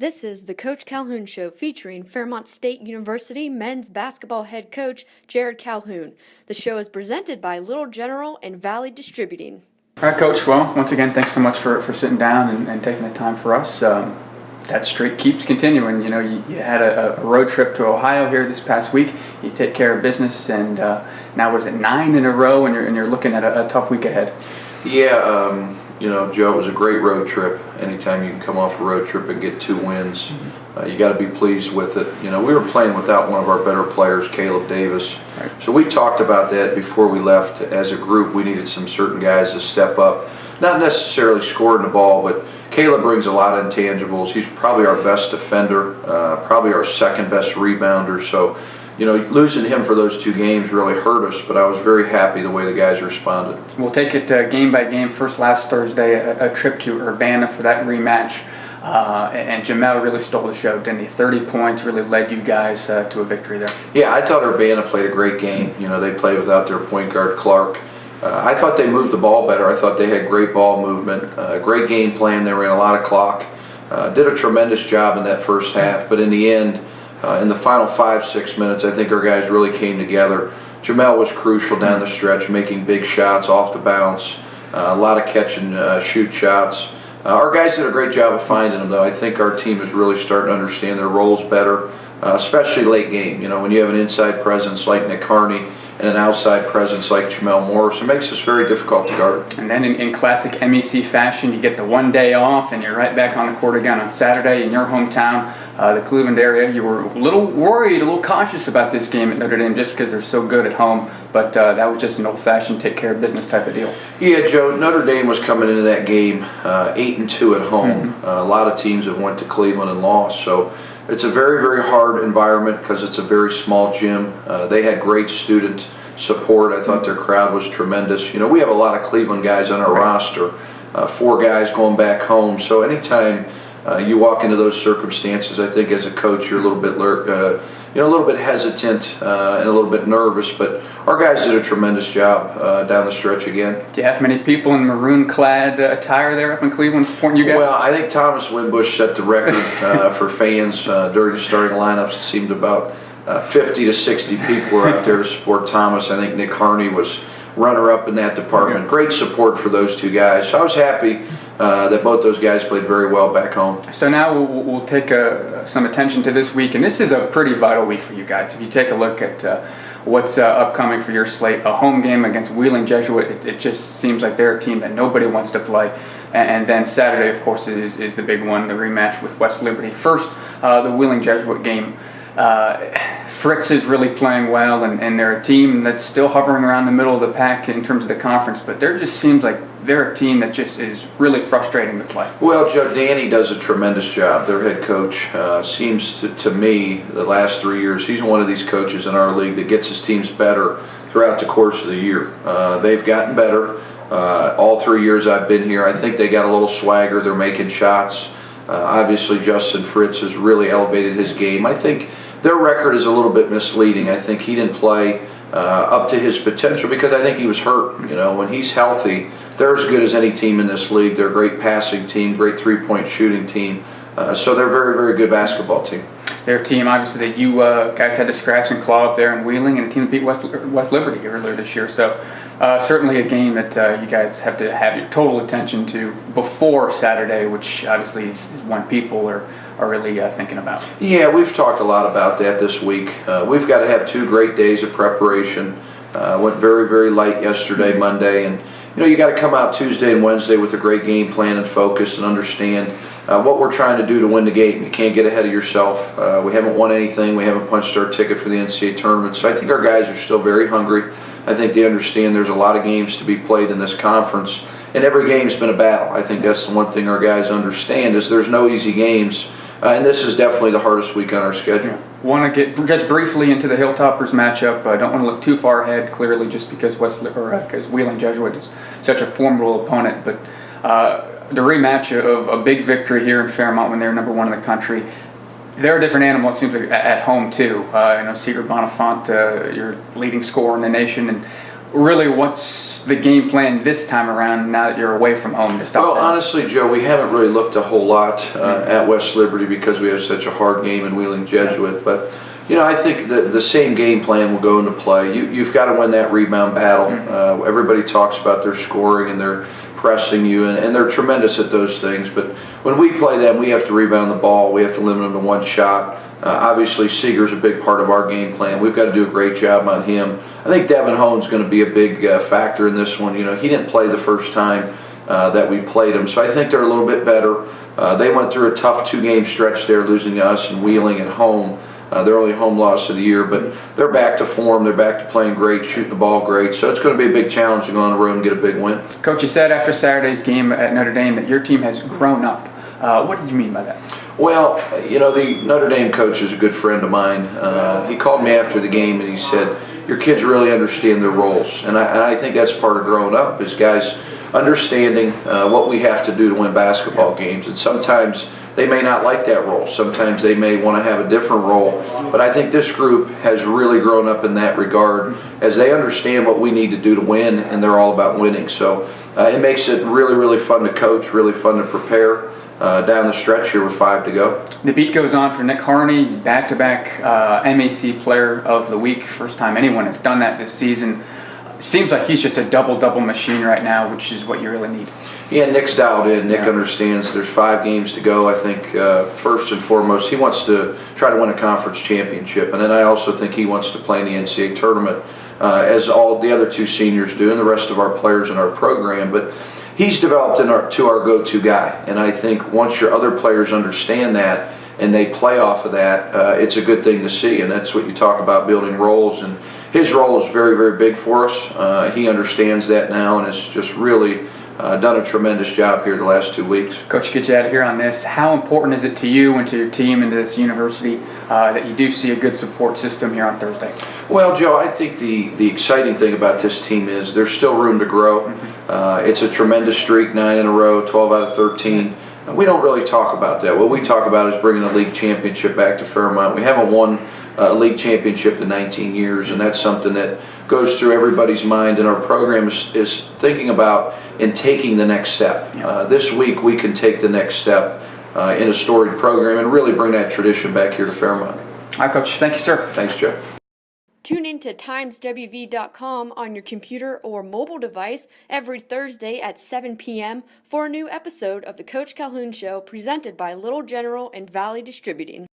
This is the Coach Calhoun Show featuring Fairmont State University men's basketball head coach Jared Calhoun. The show is presented by Little General and Valley Distributing. All right, Coach. Well, once again, thanks so much for sitting down and taking the time for us. That streak keeps continuing. You know, you had a road trip to Ohio here this past week. You take care of business, and now was it 9 in a row, and you're looking at a tough week ahead. Yeah, you know, Joe, it was a great road trip. Anytime you can come off a road trip and get 2 wins, you got to be pleased with it. You know, we were playing without one of our better players, Caleb Davis. Right. So we talked about that before we left. As a group, we needed some certain guys to step up. Not necessarily scoring the ball, but Caleb brings a lot of intangibles. He's probably our best defender, probably our second best rebounder. So, you know, losing him for those 2 games really hurt us, but I was very happy the way the guys responded. We'll take it game by game. First, last Thursday, a trip to Urbana for that rematch. And Jamel really stole the show, didn't he? 30 points really led you guys to a victory there. Yeah, I thought Urbana played a great game. You know, they played without their point guard, Clark. I thought they moved the ball better. I thought they had great ball movement, great game plan. They ran a lot of clock. Did a tremendous job in that first half, but in the end, in the final 5-6 minutes, I think our guys really came together. Jamel was crucial down the stretch, making big shots off the bounce, a lot of catch and shoot shots. Our guys did a great job of finding them, though. I think our team is really starting to understand their roles better, especially late game. You know, when you have an inside presence like Nick Harney and an outside presence like Jamel Morris, it makes us very difficult to guard. And then in classic MEC fashion, you get the 1 day off and you're right back on the court again on Saturday in your hometown, the Cleveland area. You were a little worried, a little cautious about this game at Notre Dame just because they're so good at home, but that was just an old-fashioned take care of business type of deal. Yeah, Joe, Notre Dame was coming into that game 8-2 at home. A lot of teams have went to Cleveland and lost, so it's a very, very hard environment because it's a very small gym. They had great student support. I thought their crowd was tremendous. You know, we have a lot of Cleveland guys on our roster, 4 guys going back home. So anytime you walk into those circumstances, I think as a coach you're a little bit, a little bit hesitant and a little bit nervous. But our guys did a tremendous job down the stretch again. Do you have many people in maroon-clad attire there up in Cleveland supporting you guys? Well, I think Thomas Winbush set the record for fans during the starting lineups. It seemed about 50 to 60 people were out there to support Thomas. I think Nick Harney was runner-up in that department. Okay. Great support for those 2 guys. So I was happy that both those guys played very well back home. So now we'll take some attention to this week, and this is a pretty vital week for you guys. If you take a look at what's upcoming for your slate, a home game against Wheeling Jesuit, it just seems like they're a team that nobody wants to play. And then Saturday, of course, is the big one, the rematch with West Liberty. First, the Wheeling Jesuit game. Fritz is really playing well, and they're a team that's still hovering around the middle of the pack in terms of the conference, but there just seems like they're a team that just is really frustrating to play. Well, Joe, Danny does a tremendous job. Their head coach seems to me the last 3 years, he's one of these coaches in our league that gets his teams better throughout the course of the year. They've gotten better. All 3 years I've been here, I think they got a little swagger. They're making shots. Obviously, Justin Fritz has really elevated his game. I think their record is a little bit misleading. I think he didn't play up to his potential because I think he was hurt. You know, when he's healthy, they're as good as any team in this league. They're a great passing team, great 3-point shooting team. So they're a very, very good basketball team. Their team, obviously, that you guys had to scratch and claw up there in Wheeling, and a team that beat West Liberty earlier this year. So certainly a game that you guys have to have your total attention to before Saturday, which obviously is one people are really thinking about. Yeah, we've talked a lot about that this week. We've got to have 2 great days of preparation. Went very, very light yesterday, Monday, and you know, you got to come out Tuesday and Wednesday with a great game plan and focus and understand what we're trying to do to win the game. You can't get ahead of yourself. We haven't won anything. We haven't punched our ticket for the NCAA tournament. So I think our guys are still very hungry. I think they understand there's a lot of games to be played in this conference, and every game's been a battle. I think that's the one thing our guys understand is there's no easy games, and this is definitely the hardest week on our schedule. Yeah. Want to get just briefly into the Hilltoppers matchup. I don't want to look too far ahead, clearly, just because because Wheeling Jesuit is such a formidable opponent. But the rematch of a big victory here in Fairmont when they're number 1 in the country. They're a different animal, it seems like, at home too. I know Cedar Bonifant, your leading scorer in the nation, and really, what's the game plan this time around now that you're away from home to stop Well, that? honestly, Joe, we haven't really looked a whole lot at West Liberty because we have such a hard game in Wheeling Jesuit. But, I think the same game plan will go into play. You've got to win that rebound battle. Everybody talks about their scoring and their pressing you, and they're tremendous at those things. But when we play them, we have to rebound the ball. We have to limit them to one shot. Obviously, Seeger's a big part of our game plan. We've got to do a great job on him. I think Devin Hone's going to be a big factor in this one. He didn't play the first time that we played him, so I think they're a little bit better. They went through a tough 2-game stretch there, losing to us and Wheeling at home. Their only home loss of the year, but they're back to form. They're back to playing great, shooting the ball great. So it's going to be a big challenge to go on the road and get a big win. Coach, you said after Saturday's game at Notre Dame that your team has grown up. What did you mean by that? Well, the Notre Dame coach is a good friend of mine. He called me after the game and he said, your kids really understand their roles. And I think that's part of growing up, is guys understanding what we have to do to win basketball games. And sometimes they may not like that role. Sometimes they may want to have a different role. But I think this group has really grown up in that regard, as they understand what we need to do to win, and they're all about winning. So it makes it really, really fun to coach, really fun to prepare. Down the stretch here with 5 to go. The beat goes on for Nick Harney, back-to-back MAC Player of the Week. First time anyone has done that this season. Seems like he's just a double-double machine right now, which is what you really need. Yeah, Nick's dialed in. Nick understands there's 5 games to go. I think first and foremost, he wants to try to win a conference championship. And then I also think he wants to play in the NCAA tournament, as all the other 2 seniors do and the rest of our players in our program. But he's developed to our go-to guy, and I think once your other players understand that and they play off of that, it's a good thing to see, and that's what you talk about, building roles. And his role is very, very big for us. He understands that now and has just really done a tremendous job here the last 2 weeks. Coach, get you out of here on this. How important is it to you and to your team and to this university that you do see a good support system here on Thursday? Well, Joe, I think the exciting thing about this team is there's still room to grow. It's a tremendous streak, 9 in a row, 12 out of 13. We don't really talk about that. What we talk about is bringing a league championship back to Fairmont. We haven't won a league championship in 19 years, and that's something that goes through everybody's mind, and our program is thinking about and taking the next step. This week we can take the next step in a storied program and really bring that tradition back here to Fairmont. All right, Coach. Thank you, sir. Thanks, Joe. Tune in to timeswv.com on your computer or mobile device every Thursday at 7 p.m. for a new episode of the Coach Calhoun Show, presented by Little General and Valley Distributing.